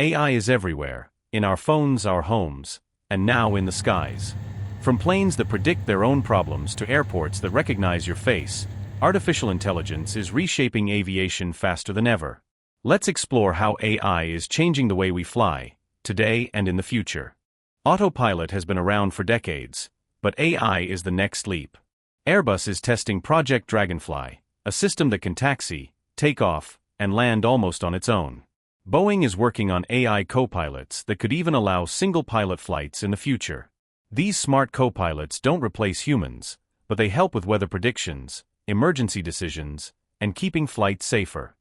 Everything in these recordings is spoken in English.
AI is everywhere, in our phones, our homes, and now in the skies. From planes that predict their own problems to airports that recognize your face, artificial intelligence is reshaping aviation faster than ever. Let's explore how AI is changing the way we fly, today and in the future. Autopilot has been around for decades, but AI is the next leap. Airbus is testing Project Dragonfly, a system that can taxi, take off, and land almost on its own. Boeing is working on AI co-pilots that could even allow single-pilot flights in the future. These smart co-pilots don't replace humans, but they help with weather predictions, emergency decisions, and keeping flights safer.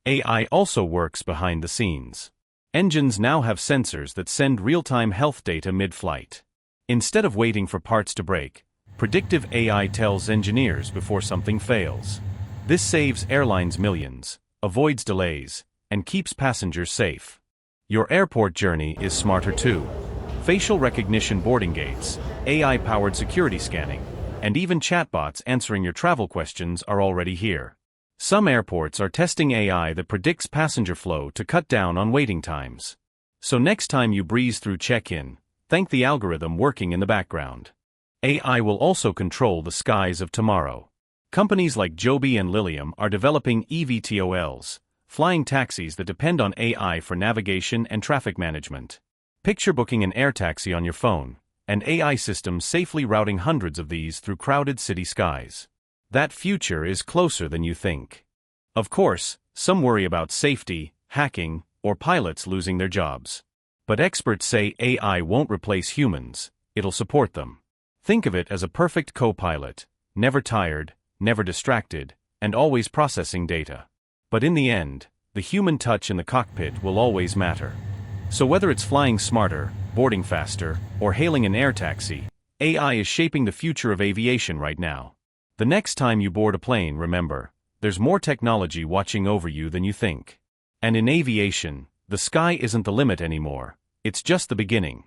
AI also works behind the scenes. Engines now have sensors that send real-time health data mid-flight. Instead of waiting for parts to break, predictive AI tells engineers before something fails. This saves airlines millions, avoids delays, and keeps passengers safe. Your airport journey is smarter too. Facial recognition boarding gates, AI-powered security scanning, and even chatbots answering your travel questions are already here. Some airports are testing AI that predicts passenger flow to cut down on waiting times. So next time you breeze through check-in, thank the algorithm working in the background. AI will also control the skies of tomorrow. Companies like Joby and Lilium are developing eVTOLs, flying taxis that depend on AI for navigation and traffic management. Picture booking an air taxi on your phone, and AI systems safely routing hundreds of these through crowded city skies. That future is closer than you think. Of course, some worry about safety, hacking, or pilots losing their jobs. But experts say AI won't replace humans, it'll support them. Think of it as a perfect co-pilot, never tired, never distracted, and always processing data. But in the end, the human touch in the cockpit will always matter. So whether it's flying smarter, boarding faster, or hailing an air taxi, AI is shaping the future of aviation right now. The next time you board a plane, remember, there's more technology watching over you than you think. And in aviation, the sky isn't the limit anymore, it's just the beginning.